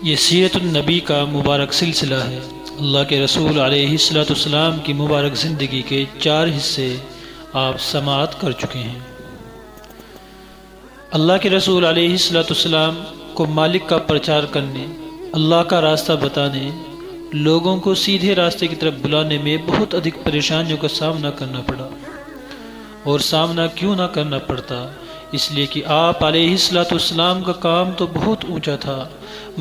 یہ سیرت النبی کا مبارک سلسلہ ہے۔ اللہ کے رسول علیہ السلام کی مبارک زندگی کے 4 حصے آپ سماعت کر چکے ہیں۔ اللہ کے رسول علیہ السلام کو مالک کا پرچار کرنے، اللہ کا راستہ بتانے، لوگوں کو سیدھے راستے کی طرف بلانے میں بہت ادھک پریشانیوں کا سامنا کرنا پڑا، اور سامنا کیوں نہ کرنا پڑتا، اس لیے کہ آپ علیہ السلام کا کام تو بہت اونچا تھا۔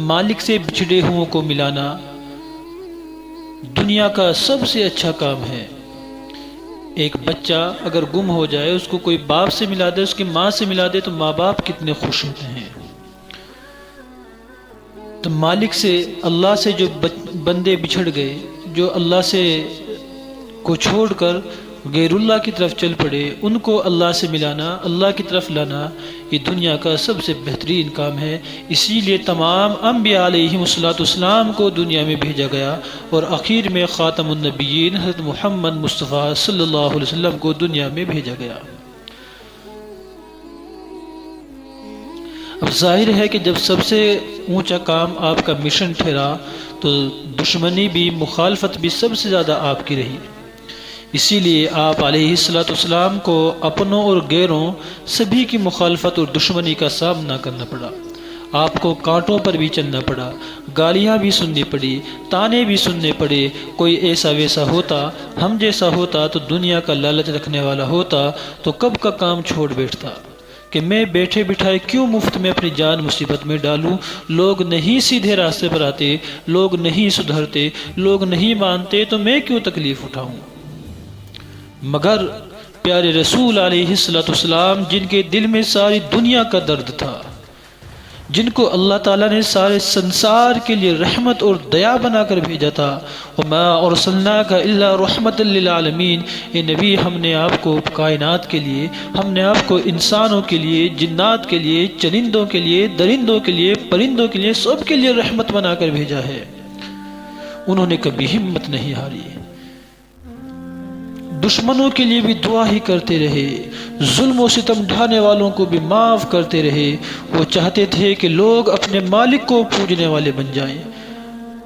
مالک سے بچھڑے ہوں کو ملانا دنیا کا سب سے اچھا کام ہے۔ ایک بچہ اگر گم ہو جائے، اس کو کوئی باپ سے ملا دے، اس کی ماں سے ملا دے، تو ماں باپ کتنے خوش ہوتے ہیں۔ تو مالک سے، اللہ سے جو بندے بچھڑ گئے، جو اللہ سے کو چھوڑ کر غیر اللہ کی طرف چل پڑے، ان کو اللہ سے ملانا، اللہ کی طرف لانا، یہ دنیا کا سب سے بہترین کام ہے۔ اسی لیے تمام انبیاء علیہم السلام کو دنیا میں بھیجا گیا، اور آخر میں خاتم النبیین حضرت محمد مصطفیٰ صلی اللہ علیہ وسلم کو دنیا میں بھیجا گیا۔ اب ظاہر ہے کہ جب سب سے اونچا کام آپ کا مشن ٹھہرا، تو دشمنی بھی، مخالفت بھی سب سے زیادہ آپ کی رہی۔ اسی لیے آپ علیہ السلام کو اپنوں اور غیروں سبھی کی مخالفت اور دشمنی کا سامنا کرنا پڑا۔ آپ کو کانٹوں پر بھی چلنا پڑا، گالیاں بھی سننی پڑی، تانے بھی سننے پڑے۔ کوئی ایسا ویسا ہوتا، ہم جیسا ہوتا، تو دنیا کا لالچ رکھنے والا ہوتا، تو کب کا کام چھوڑ بیٹھتا کہ میں بیٹھے بٹھائے کیوں مفت میں اپنی جان مصیبت میں ڈالوں۔ لوگ نہیں سیدھے راستے پر آتے، لوگ نہیں سدھرتے، لوگ نہیں مانتے، تو میں کیوں تکلیف اٹھاؤں۔ مگر پیارے رسول علیہ السلام، جن کے دل میں ساری دنیا کا درد تھا، جن کو اللہ تعالیٰ نے سارے سنسار کے لیے رحمت اور دیا بنا کر بھیجا تھا، وَمَا أَرْسَلْنَاكَ إِلَّا رَحْمَةً لِّلْعَالَمِينَ، اے نبی، ہم نے آپ کو کائنات کے لیے، ہم نے آپ کو انسانوں کے لیے، جنات کے لیے، چرندوں کے لیے، درندوں کے لیے، پرندوں کے لیے، سب کے لیے رحمت بنا کر بھیجا ہے۔ انہوں نے کبھی ہمت نہیں ہاری، دشمنوں کے لیے بھی دعا ہی کرتے رہے، ظلم و ستم ڈھانے والوں کو بھی معاف کرتے رہے۔ وہ چاہتے تھے کہ لوگ اپنے مالک کو پوجنے والے بن جائیں۔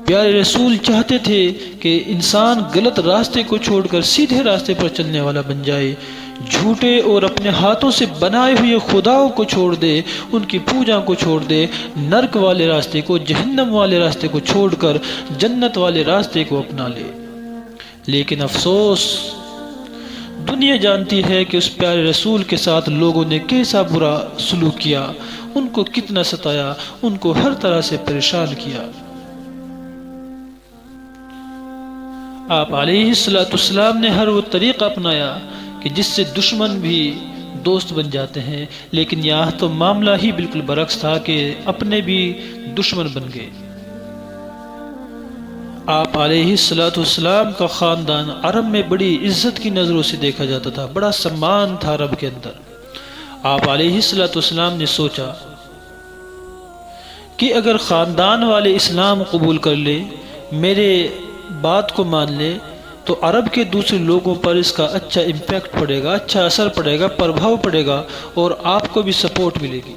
پیارے رسول چاہتے تھے کہ انسان غلط راستے کو چھوڑ کر سیدھے راستے پر چلنے والا بن جائے، جھوٹے اور اپنے ہاتھوں سے بنائے ہوئے خداؤں کو چھوڑ دے، ان کی پوجا کو چھوڑ دے، نرک والے راستے کو، جہنم والے راستے کو چھوڑ کر جنت والے راستے کو اپنا لے۔ لیکن افسوس، دنیا جانتی ہے کہ اس پیارے رسول کے ساتھ لوگوں نے کیسا برا سلوک کیا، ان کو کتنا ستایا، ان کو ہر طرح سے پریشان کیا۔ آپ علیہ السلام نے ہر وہ طریقہ اپنایا کہ جس سے دشمن بھی دوست بن جاتے ہیں، لیکن یہاں تو معاملہ ہی بالکل برعکس تھا کہ اپنے بھی دشمن بن گئے۔ آپ علیہ السلام کا خاندان عرب میں بڑی عزت کی نظروں سے دیکھا جاتا تھا، بڑا سمان تھا عرب کے اندر۔ آپ علیہ السلام نے سوچا کہ اگر خاندان والے اسلام قبول کر لے، میرے بات کو مان لے، تو عرب کے دوسرے لوگوں پر اس کا اچھا امپیکٹ پڑے گا، اچھا اثر پڑے گا، پربھاؤ پڑے گا، اور آپ کو بھی سپورٹ ملے گی۔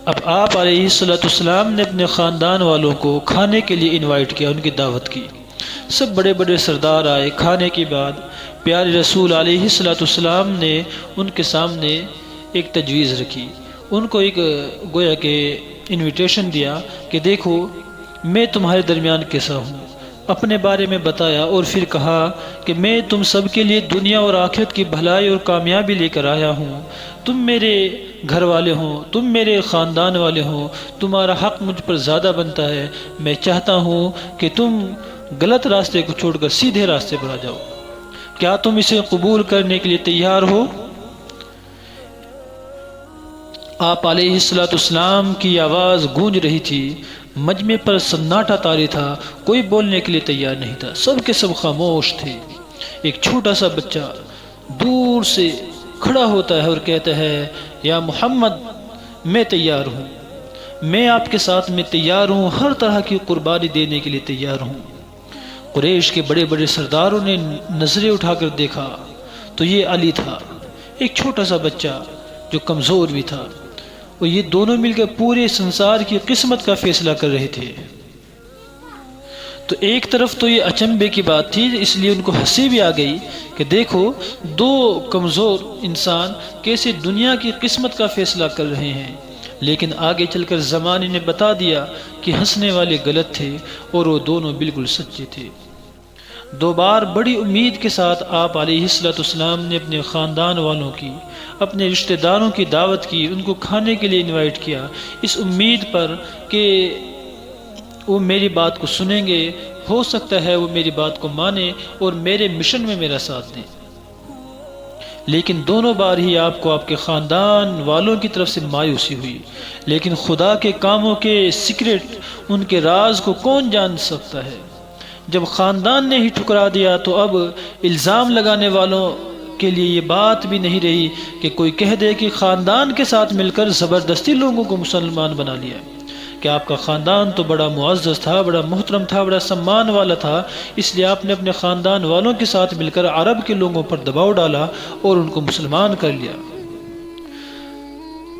اب آپ علیہ السلام نے اپنے خاندان والوں کو کھانے کے لیے انوائٹ کیا، ان کی دعوت کی۔ سب بڑے بڑے سردار آئے۔ کھانے کے بعد پیارے رسول علیہ السلام نے ان کے سامنے ایک تجویز رکھی، ان کو ایک گویا کہ انویٹیشن دیا کہ دیکھو میں تمہارے درمیان کیسا ہوں، اپنے بارے میں بتایا، اور پھر کہا کہ میں تم سب کے لیے دنیا اور آخرت کی بھلائی اور کامیابی لے کر آیا ہوں۔ تم میرے گھر والے ہوں، تم میرے خاندان والے ہوں، تمہارا حق مجھ پر زیادہ بنتا ہے۔ میں چاہتا ہوں کہ تم غلط راستے کو چھوڑ کر سیدھے راستے پر آ جاؤ۔ کیا تم اسے قبول کرنے کے لیے تیار ہو؟ آپ علیہ السلام کی آواز گونج رہی تھی، مجمع پر سناٹا طاری تھا، کوئی بولنے کے لیے تیار نہیں تھا، سب کے سب خاموش تھے۔ ایک چھوٹا سا بچہ دور سے کھڑا ہوتا ہے اور کہتا ہے، یا محمد، میں تیار ہوں، میں آپ کے ساتھ میں تیار ہوں، ہر طرح کی قربانی دینے کے لیے تیار ہوں۔ قریش کے بڑے بڑے سرداروں نے نظریں اٹھا کر دیکھا تو یہ علی تھا، ایک چھوٹا سا بچہ جو کمزور بھی تھا۔ اور یہ دونوں مل کر پورے سنسار کی قسمت کا فیصلہ کر رہے تھے۔ تو ایک طرف تو یہ اچنبے کی بات تھی، اس لیے ان کو ہنسی بھی آ گئی کہ دیکھو دو کمزور انسان کیسے دنیا کی قسمت کا فیصلہ کر رہے ہیں، لیکن آگے چل کر زمانے نے بتا دیا کہ ہنسنے والے غلط تھے اور وہ دونوں بالکل سچے تھے۔ دو بار بڑی امید کے ساتھ آپ علیہ السلام نے اپنے خاندان والوں کی، اپنے رشتہ داروں کی دعوت کی، ان کو کھانے کے لیے انوائٹ کیا، اس امید پر کہ وہ میری بات کو سنیں گے، ہو سکتا ہے وہ میری بات کو مانیں اور میرے مشن میں میرا ساتھ دیں۔ لیکن دونوں بار ہی آپ کو آپ کے خاندان والوں کی طرف سے مایوسی ہوئی، لیکن خدا کے کاموں کے سیکرٹ، ان کے راز کو کون جان سکتا ہے؟ جب خاندان نے ہی ٹھکرا دیا تو اب الزام لگانے والوں کے لیے یہ بات بھی نہیں رہی کہ کوئی کہہ دے کہ خاندان کے ساتھ مل کر زبردستی لوگوں کو مسلمان بنا لیا، کہ آپ کا خاندان تو بڑا معزز تھا، بڑا محترم تھا، بڑا سمان والا تھا، اس لیے آپ نے اپنے خاندان والوں کے ساتھ مل کر عرب کے لوگوں پر دباؤ ڈالا اور ان کو مسلمان کر لیا۔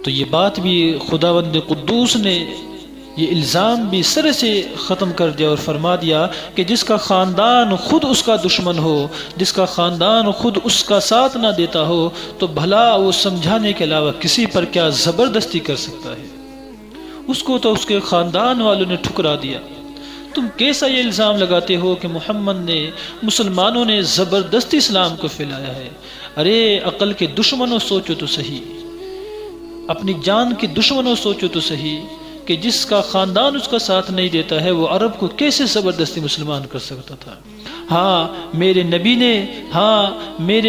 تو یہ بات بھی خداوند قدوس نے یہ الزام بھی سر سے ختم کر دیا اور فرما دیا کہ جس کا خاندان خود اس کا دشمن ہو، جس کا خاندان خود اس کا ساتھ نہ دیتا ہو، تو بھلا وہ سمجھانے کے علاوہ کسی پر کیا زبردستی کر سکتا ہے؟ اس کو تو اس کے خاندان والوں نے ٹھکرا دیا۔ تم کیسا یہ الزام لگاتے ہو کہ محمد نے، مسلمانوں نے زبردستی اسلام کو پھیلایا ہے؟ ارے عقل کے دشمنوں سوچو تو صحیح، اپنی جان کے دشمنوں سوچو تو صحیح کہ جس کا خاندان اس کا ساتھ نہیں دیتا ہے وہ عرب کو کیسے زبردستی مسلمان کر سکتا تھا؟ میرے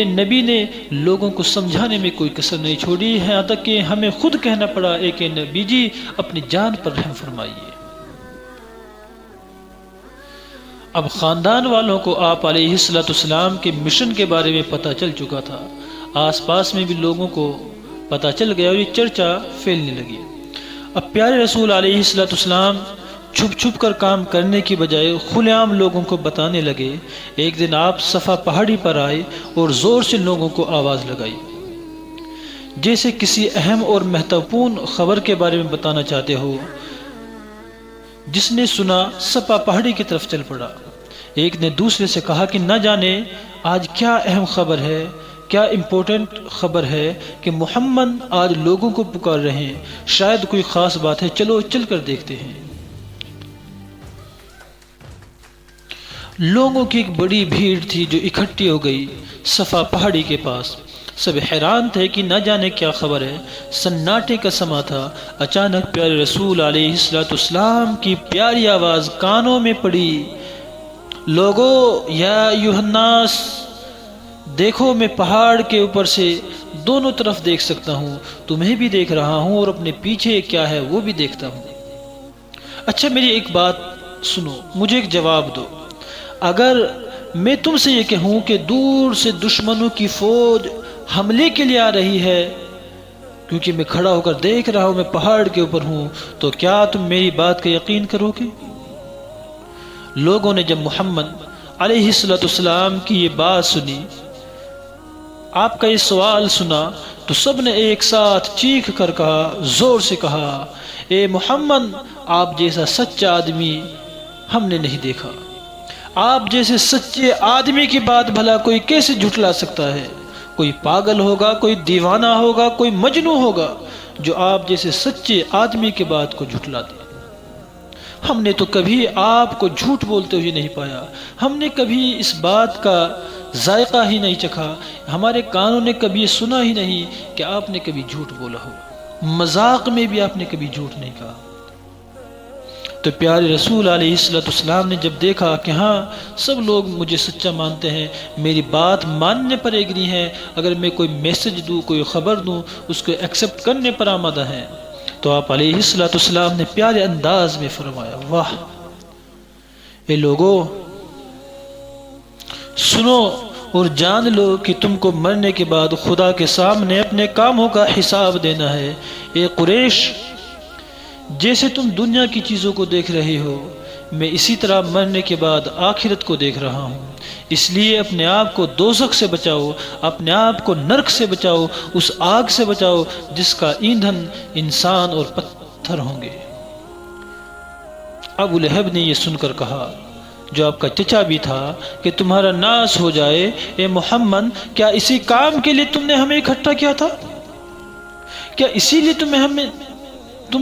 نبی نے لوگوں کو سمجھانے میں کوئی کسر نہیں چھوڑی، یہاں تک کہ ہمیں خود کہنا پڑا کہ نبی جی اپنی جان پر رحم فرمائیے۔ اب خاندان والوں کو آپ علیہ السلام کے مشن کے بارے میں پتہ چل چکا تھا، آس پاس میں بھی لوگوں کو پتہ چل گیا اور یہ چرچا پھیلنے لگی۔ اب پیارے رسول علیہ السلام چھپ چھپ کر کام کرنے کی بجائے کھلے عام لوگوں کو بتانے لگے۔ ایک دن آپ صفا پہاڑی پر آئے اور زور سے لوگوں کو آواز لگائی، جیسے کسی اہم اور مہتوپورن خبر کے بارے میں بتانا چاہتے ہو۔ جس نے سنا صفا پہاڑی کی طرف چل پڑا۔ ایک نے دوسرے سے کہا کہ نہ جانے آج کیا اہم خبر ہے، کیا امپورٹنٹ خبر ہے کہ محمد آج لوگوں کو پکار رہے ہیں، شاید کوئی خاص بات ہے، چلو چل کر دیکھتے ہیں۔ لوگوں کی ایک بڑی بھیڑ تھی جو اکٹھی ہو گئی صفا پہاڑی کے پاس۔ سب حیران تھے کہ نہ جانے کیا خبر ہے، سناٹے کا سما تھا۔ اچانک پیارے رسول علیہ السلام کی پیاری آواز کانوں میں پڑی، لوگو یا ایھا الناس، دیکھو میں پہاڑ کے اوپر سے دونوں طرف دیکھ سکتا ہوں، تمہیں بھی دیکھ رہا ہوں اور اپنے پیچھے کیا ہے وہ بھی دیکھتا ہوں۔ اچھا میری ایک بات سنو، مجھے ایک جواب دو، اگر میں تم سے یہ کہوں کہ دور سے دشمنوں کی فوج حملے کے لیے آ رہی ہے، کیونکہ میں کھڑا ہو کر دیکھ رہا ہوں، میں پہاڑ کے اوپر ہوں، تو کیا تم میری بات کا یقین کرو گے؟ لوگوں نے جب محمد علیہ السلام کی یہ بات سنی، آپ کا یہ سوال سنا، تو سب نے ایک ساتھ چیخ کر کہا، زور سے کہا، اے محمد، آپ جیسا سچا آدمی ہم نے نہیں دیکھا۔ آپ جیسے سچے آدمی کی بات بھلا کوئی کیسے جھٹلا سکتا ہے؟ کوئی پاگل ہوگا، کوئی دیوانہ ہوگا، کوئی مجنون ہوگا جو آپ جیسے سچے آدمی کی بات کو جھٹلا دے۔ ہم نے تو کبھی آپ کو جھوٹ بولتے ہوئے نہیں پایا، ہم نے کبھی اس بات کا ذائقہ ہی نہیں چکھا، ہمارے کانوں نے کبھی یہ سنا ہی نہیں کہ آپ نے کبھی جھوٹ بولا ہو، مذاق میں بھی آپ نے کبھی جھوٹ نہیں کہا۔ تو پیارے رسول علیہ السلام نے جب دیکھا کہ ہاں سب لوگ مجھے سچا مانتے ہیں، میری بات ماننے پر ایگری ہیں، اگر میں کوئی میسج دوں، کوئی خبر دوں، اس کو ایکسیپٹ کرنے پر آمادہ ہیں، تو آپ علیہ السلام نے پیارے انداز میں فرمایا، واہ اے لوگو سنو اور جان لو کہ تم کو مرنے کے بعد خدا کے سامنے اپنے کاموں کا حساب دینا ہے۔ اے قریش، جیسے تم دنیا کی چیزوں کو دیکھ رہے ہو، میں اسی طرح مرنے کے بعد آخرت کو دیکھ رہا ہوں۔ اس لیے اپنے آپ کو دوزخ سے بچاؤ، اپنے آپ کو نرک سے بچاؤ، اس آگ سے بچاؤ جس کا ایندھن انسان اور پتھر ہوں گے۔ ابو لہب نے یہ سن کر کہا، جو آپ کا چچا بھی تھا، کہ تمہارا ناس ہو جائے، اے محمد، کیا اسی کام کے لیے تم نے ہمیں اکٹھا کیا تھا؟ کیا اسی لیے تم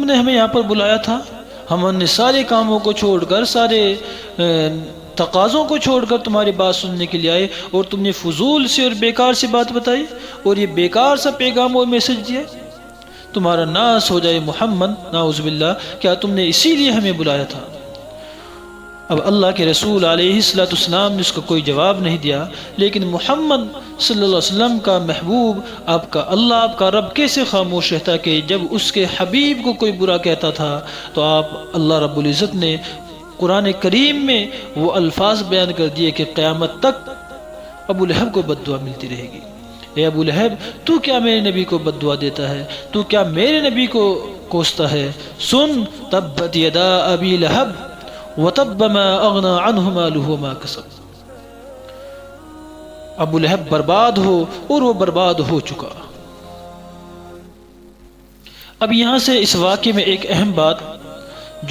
نے ہمیں یہاں پر بلایا تھا؟ ہم نے سارے کاموں کو چھوڑ کر، سارے تقاضوں کو چھوڑ کر تمہاری بات سننے کے لیے آئے، اور تم نے فضول سے اور بیکار سے بات بتائی اور یہ بیکار سا پیغام اور میسج دیا۔ تمہارا ناس ہو جائے محمد، نعوذ باللہ، کیا تم نے اسی لیے ہمیں بلایا تھا؟ اب اللہ کے رسول علیہ السلام نے اس کو کوئی جواب نہیں دیا، لیکن محمد صلی اللہ علیہ وسلم کا محبوب، آپ کا رب کیسے خاموش رہتا کہ جب اس کے حبیب کو کوئی برا کہتا تھا تو آپ اللہ رب العزت نے قرآن کریم میں وہ الفاظ بیان کر دیے کہ قیامت تک ابو لہب کو بد دعا ملتی رہے گی۔ اے ابو لہب، تو کیا میرے نبی کو بد دعا دیتا ہے؟ تو کیا میرے نبی کو کوستا ہے؟ سن، تبت یدا ابی لہب وتب ما اغنى عنه ماله وما کسب۔ ابو لہب برباد ہو اور وہ برباد ہو چکا۔ اب یہاں سے اس واقعے میں ایک اہم بات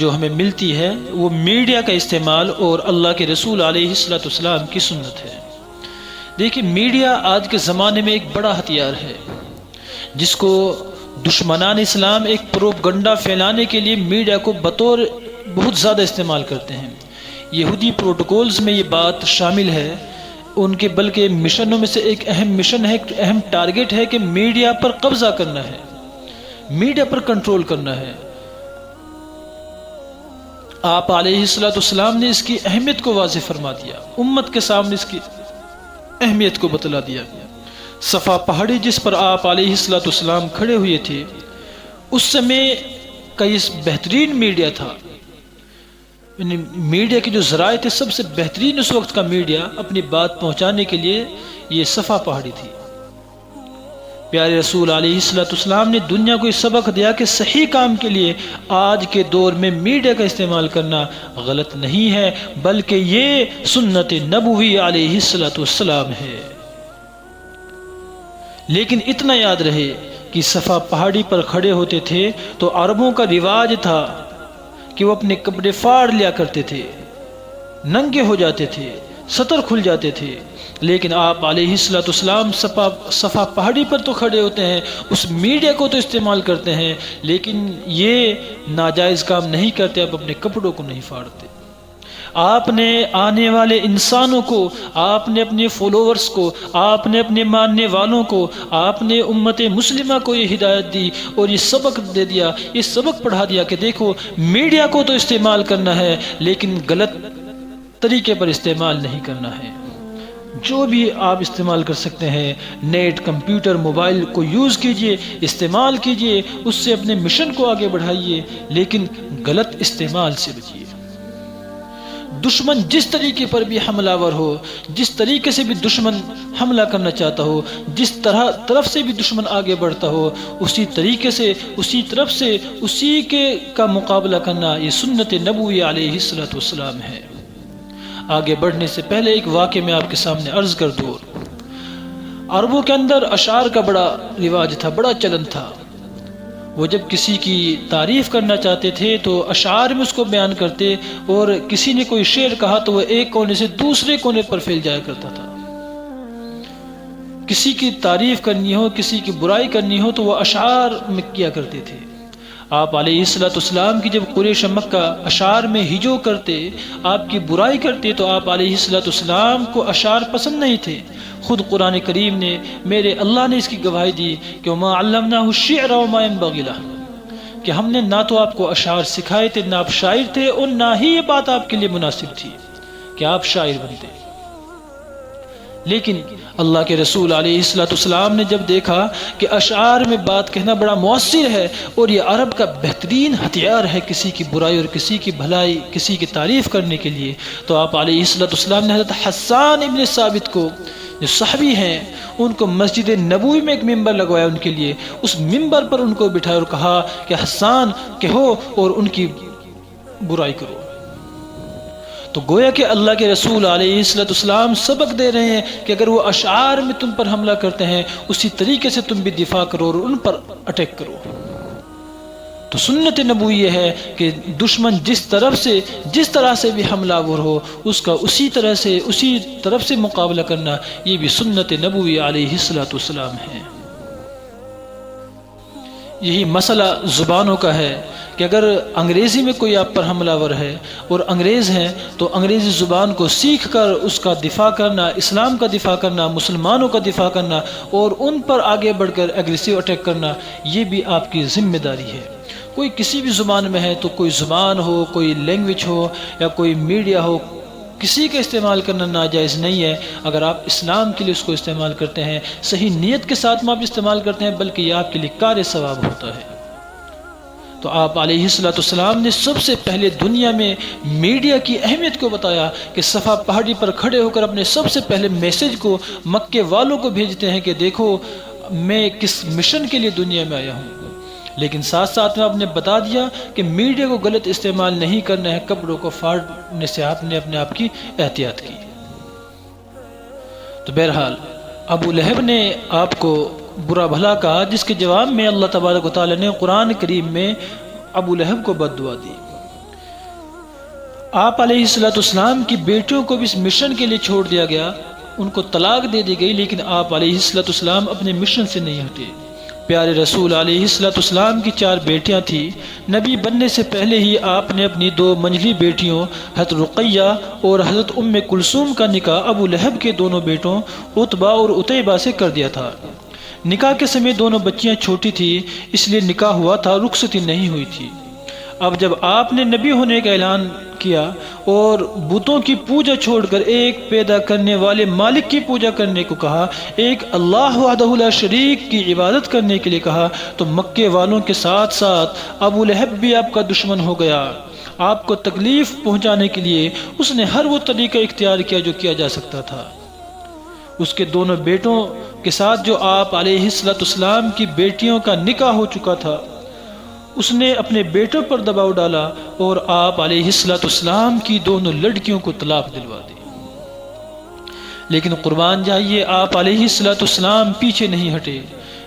جو ہمیں ملتی ہے وہ میڈیا کا استعمال اور اللہ کے رسول علیہ السلام کی سنت ہے۔ دیکھیں، میڈیا آج کے زمانے میں ایک بڑا ہتھیار ہے جس کو دشمنان اسلام ایک پروپگنڈا پھیلانے کے لیے میڈیا کو بطور بہت زیادہ استعمال کرتے ہیں۔ یہودی پروٹوکولز میں یہ بات شامل ہے، ان کے بلکہ مشنوں میں سے ایک اہم مشن ہے، ایک اہم ٹارگٹ ہے کہ میڈیا پر قبضہ کرنا ہے، میڈیا پر کنٹرول کرنا ہے۔ آپ علیہ السلام نے اس کی اہمیت کو واضح فرما دیا، امت کے سامنے اس کی اہمیت کو بتلا دیا۔ صفا پہاڑی جس پر آپ علیہ السلام کھڑے ہوئے تھے، اس سمے کا یہ بہترین میڈیا تھا، یعنی میڈیا کے جو ذرائع تھے سب سے بہترین اس وقت کا میڈیا اپنی بات پہنچانے کے لیے یہ صفا پہاڑی تھی۔ پیارے رسول علیہ السلام نے دنیا کو یہ سبق دیا کہ صحیح کام کے لیے آج کے دور میں میڈیا کا استعمال کرنا غلط نہیں ہے، بلکہ یہ سنت نبوی علیہ السلام ہے۔ لیکن اتنا یاد رہے کہ صفا پہاڑی پر کھڑے ہوتے تھے تو عربوں کا رواج تھا کہ وہ اپنے کپڑے پھاڑ لیا کرتے تھے، ننگے ہو جاتے تھے، سطر کھل جاتے تھے۔ لیکن آپ علیہ السلام صفا پہاڑی پر تو کھڑے ہوتے ہیں، اس میڈیا کو تو استعمال کرتے ہیں، لیکن یہ ناجائز کام نہیں کرتے، آپ اپنے کپڑوں کو نہیں پھاڑتے۔ آپ نے آنے والے انسانوں کو، آپ نے اپنے فالوورز کو، آپ نے اپنے ماننے والوں کو، آپ نے امت مسلمہ کو یہ ہدایت دی اور یہ سبق دے دیا، یہ سبق پڑھا دیا کہ دیکھو، میڈیا کو تو استعمال کرنا ہے لیکن غلط طریقے پر استعمال نہیں کرنا ہے۔ جو بھی آپ استعمال کر سکتے ہیں، نیٹ، کمپیوٹر، موبائل کو یوز کیجئے، استعمال کیجئے، اس سے اپنے مشن کو آگے بڑھائیے، لیکن غلط استعمال سے بچیے۔ دشمن جس طریقے پر بھی حملہ ور ہو، جس طریقے سے بھی دشمن حملہ کرنا چاہتا ہو، جس طرف سے بھی دشمن آگے بڑھتا ہو، اسی طریقے سے، اسی طرف سے، اسی کا مقابلہ کرنا یہ سنت نبوی علیہ السلام ہے۔ آگے بڑھنے سے پہلے ایک واقعہ میں آپ کے سامنے عرض کر دوں۔ عربوں کے اندر اشعار کا بڑا رواج تھا، بڑا چلن تھا۔ وہ جب کسی کی تعریف کرنا چاہتے تھے تو اشعار میں اس کو بیان کرتے، اور کسی نے کوئی شعر کہا تو وہ ایک کونے سے دوسرے کونے پر پھیل جایا کرتا تھا۔ کسی کی تعریف کرنی ہو، کسی کی برائی کرنی ہو تو وہ اشعار میں کیا کرتے تھے۔ آپ علیہ السلام کی جب قریش مکہ اشعار میں ہجو کرتے، آپ کی برائی کرتے، تو آپ علیہ السلام کو اشعار پسند نہیں تھے۔ خود قرآن کریم نے، میرے اللہ نے اس کی گواہی دی کہ وَمَا عَلَّمْنَاهُ الشِّعْرَ وَمَا يَنبَغِي لَهُ، کہ ہم نے نہ تو آپ کو اشعار سکھائے تھے، نہ آپ شاعر تھے، اور نہ ہی یہ بات آپ کے لیے مناسب تھی کہ آپ شاعر بنتے۔ لیکن اللہ کے رسول علیہ السلام نے جب دیکھا کہ اشعار میں بات کہنا بڑا مؤثر ہے اور یہ عرب کا بہترین ہتھیار ہے کسی کی برائی اور کسی کی بھلائی، کسی کی تعریف کرنے کے لیے، تو آپ علیہ السلام نے حضرت حسان ابن ثابت کو، جو صحابی ہیں، ان کو مسجد نبوی میں ایک ممبر لگوایا ان کے لیے، اس ممبر پر ان کو بٹھایا اور کہا کہ حسان کہو اور ان کی برائی کرو۔ تو گویا کہ اللہ کے رسول علیہ السلام سبق دے رہے ہیں کہ اگر وہ اشعار میں تم پر حملہ کرتے ہیں اسی طریقے سے تم بھی دفاع کرو اور ان پر اٹیک کرو۔ تو سنت نبوی یہ ہے کہ دشمن جس طرح سے بھی حملہ آور ہو اس کا اسی طرف سے مقابلہ کرنا، یہ بھی سنت نبوی علیہ السلام ہے۔ یہی مسئلہ زبانوں کا ہے کہ اگر انگریزی میں کوئی آپ پر حملہ آور ہے اور انگریز ہیں تو انگریزی زبان کو سیکھ کر اس کا دفاع کرنا، اسلام کا دفاع کرنا، مسلمانوں کا دفاع کرنا اور ان پر آگے بڑھ کر ایگریسو اٹیک کرنا، یہ بھی آپ کی ذمہ داری ہے۔ کوئی کسی بھی زبان میں ہے تو کوئی زبان ہو، کوئی لینگویج ہو یا کوئی میڈیا ہو، کسی کا استعمال کرنا ناجائز نہیں ہے۔ اگر آپ اسلام کے لیے اس کو استعمال کرتے ہیں، صحیح نیت کے ساتھ میں آپ استعمال کرتے ہیں، بلکہ یہ آپ کے لیے کار ثواب ہوتا ہے۔ تو آپ علیہ السلام نے سب سے پہلے دنیا میں میڈیا کی اہمیت کو بتایا کہ صفا پہاڑی پر کھڑے ہو کر اپنے سب سے پہلے میسج کو مکے والوں کو بھیجتے ہیں کہ دیکھو میں کس مشن کے لیے دنیا میں آیا ہوں، لیکن ساتھ ساتھ میں آپ نے بتا دیا کہ میڈیا کو غلط استعمال نہیں کرنا ہے، کپڑوں کو پھاڑنے سے آپ نے اپنے آپ کی احتیاط کی۔ تو بہرحال ابو لہب نے آپ کو برا بھلا کہا، جس کے جواب میں اللہ تبارک و تعالیٰ نے قرآن کریم میں ابو لہب کو بد دعا دی۔ آپ علیہ السلام کی بیٹیوں کو بھی اس مشن کے لیے چھوڑ دیا گیا، ان کو طلاق دے دی گئی، لیکن آپ علیہ السلام اپنے مشن سے نہیں ہٹے۔ پیارے رسول علیہ السلام کی 4 بیٹیاں تھیں۔ نبی بننے سے پہلے ہی آپ نے اپنی 2 منجلی بیٹیوں حضرت رقیہ اور حضرت ام کلثوم کا نکاح ابو لہب کے دونوں بیٹوں عتبہ اور عتیبہ سے کر دیا تھا۔ نکاح کے سمے دونوں بچیاں چھوٹی تھی، اس لیے نکاح ہوا تھا، رخصتی نہیں ہوئی تھی۔ اب جب آپ نے نبی ہونے کا اعلان کیا اور بتوں کی پوجا چھوڑ کر ایک پیدا کرنے والے مالک کی پوجا کرنے کو کہا، ایک اللہ وحدہ لا شریک کی عبادت کرنے کے لیے کہا، تو مکے والوں کے ساتھ ساتھ ابو لہب بھی آپ کا دشمن ہو گیا۔ آپ کو تکلیف پہنچانے کے لیے اس نے ہر وہ طریقہ اختیار کیا جو کیا جا سکتا تھا۔ اس کے دونوں بیٹوں کے ساتھ جو آپ علیہ السلام کی بیٹیوں کا نکاح ہو چکا تھا، اس نے اپنے بیٹوں پر دباؤ ڈالا اور آپ علیہ السلام کی دونوں لڑکیوں کو طلاق دلوا دی۔ لیکن قربان جائیے آپ علیہ السلام پیچھے نہیں ہٹے۔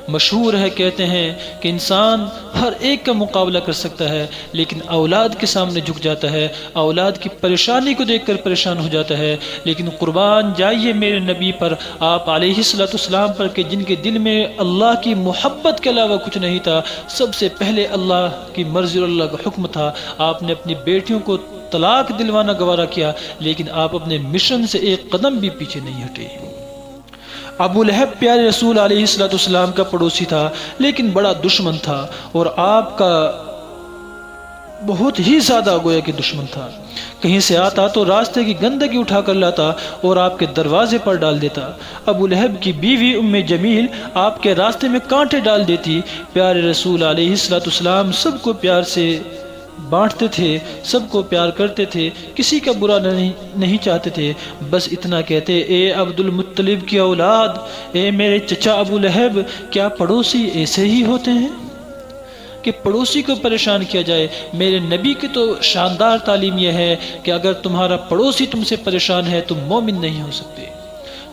مشہور ہے، کہتے ہیں کہ انسان ہر ایک کا مقابلہ کر سکتا ہے لیکن اولاد کے سامنے جھک جاتا ہے، اولاد کی پریشانی کو دیکھ کر پریشان ہو جاتا ہے۔ لیکن قربان جائیے میرے نبی پر، آپ علیہ السلام پر، کہ جن کے دل میں اللہ کی محبت کے علاوہ کچھ نہیں تھا، سب سے پہلے اللہ کی مرضی اور اللہ کا حکم تھا۔ آپ نے اپنی بیٹیوں کو طلاق دلوانا گوارا کیا، لیکن آپ اپنے مشن سے ایک قدم بھی پیچھے نہیں ہٹے۔ ابو لہب پیارے رسول علیہ السلام کا پڑوسی تھا لیکن بڑا دشمن تھا، اور آپ کا بہت ہی زیادہ گویا کہ دشمن تھا۔ کہیں سے آتا تو راستے کی گندگی اٹھا کر لاتا اور آپ کے دروازے پر ڈال دیتا۔ ابو لہب کی بیوی ام جمیل آپ کے راستے میں کانٹے ڈال دیتی۔ پیارے رسول علیہ السلام سب کو پیار سے بانٹتے تھے، سب کو پیار کرتے تھے، کسی کا برا نہیں چاہتے تھے، بس اتنا کہتے، اے عبد المطلب کی اولاد، اے میرے چچا ابو لہب، کیا پڑوسی ایسے ہی ہوتے ہیں کہ پڑوسی کو پریشان کیا جائے؟ میرے نبی کی تو شاندار تعلیم یہ ہے کہ اگر تمہارا پڑوسی تم سے پریشان ہے تم مومن نہیں ہو سکتے۔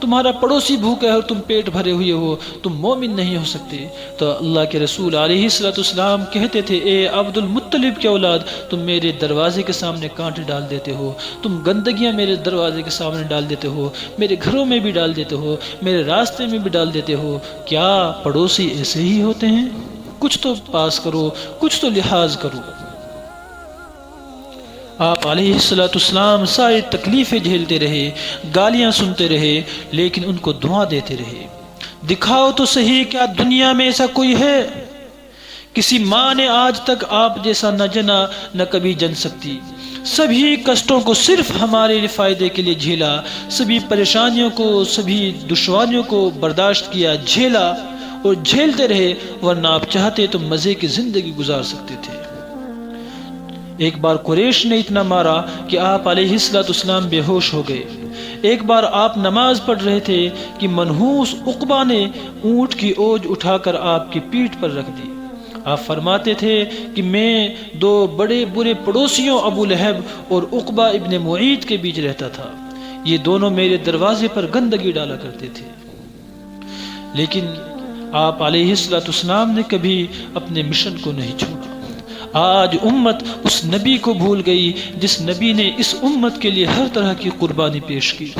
تمہارا پڑوسی بھوکا ہے اور تم پیٹ بھرے ہوئے ہو، تم مومن نہیں ہو سکتے۔ تو اللہ کے رسول علیہ السلام کہتے تھے، اے عبد المطلب کی اولاد، تم میرے دروازے کے سامنے کانٹے ڈال دیتے ہو، تم گندگیاں میرے دروازے کے سامنے ڈال دیتے ہو، میرے گھروں میں بھی ڈال دیتے ہو، میرے راستے میں بھی ڈال دیتے ہو۔ کیا پڑوسی ایسے ہی ہوتے ہیں؟ کچھ تو پاس کرو، کچھ تو لحاظ کرو۔ آپ علیہ السلام ساری تکلیفیں جھیلتے رہے، گالیاں سنتے رہے، لیکن ان کو دعا دیتے رہے۔ دکھاؤ تو صحیح، کیا دنیا میں ایسا کوئی ہے؟ کسی ماں نے آج تک آپ جیسا نہ جنا، نہ کبھی جن سکتی۔ سبھی کشٹوں کو صرف ہمارے فائدے کے لیے جھیلا، سبھی پریشانیوں کو، سبھی دشواریوں کو برداشت کیا، جھیلا اور جھیلتے رہے، ورنہ آپ چاہتے تو مزے کی زندگی گزار سکتے تھے۔ ایک بار قریش نے اتنا مارا کہ آپ علیہ السلام بے ہوش ہو گئے۔ ایک بار آپ نماز پڑھ رہے تھے کہ منحوس عقبہ نے اونٹ کی اوج اٹھا کر آپ کی پیٹھ پر رکھ دی۔ آپ فرماتے تھے کہ میں دو بڑے برے پڑوسیوں ابو لہب اور عقبہ ابن معیط کے بیچ رہتا تھا، یہ دونوں میرے دروازے پر گندگی ڈالا کرتے تھے، لیکن آپ علیہ السلام نے کبھی اپنے مشن کو نہیں چھوڑا۔ آج امت اس نبی کو بھول گئی جس نبی نے اس امت کے لیے ہر طرح کی قربانی پیش کی۔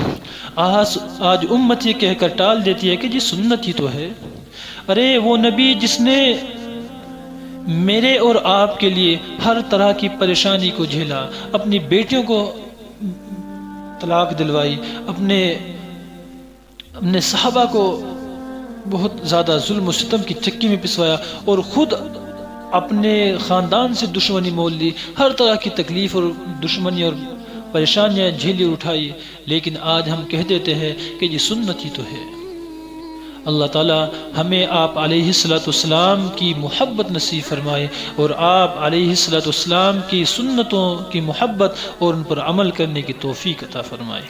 آج امت یہ کہہ کر ٹال دیتی ہے کہ جی سنت ہی تو ہے۔ ارے وہ نبی جس نے میرے اور آپ کے لیے ہر طرح کی پریشانی کو جھیلا، اپنی بیٹیوں کو طلاق دلوائی، اپنے صحابہ کو بہت زیادہ ظلم و ستم کی چکی میں پسوایا، اور خود اپنے خاندان سے دشمنی مول لی، ہر طرح کی تکلیف اور دشمنی اور پریشانیاں جھیلی اٹھائی، لیکن آج ہم کہہ دیتے ہیں کہ یہ سنت ہی تو ہے۔ اللہ تعالی ہمیں آپ علیہ السلام کی محبت نصیب فرمائے، اور آپ علیہ السلام کی سنتوں کی محبت اور ان پر عمل کرنے کی توفیق عطا فرمائے۔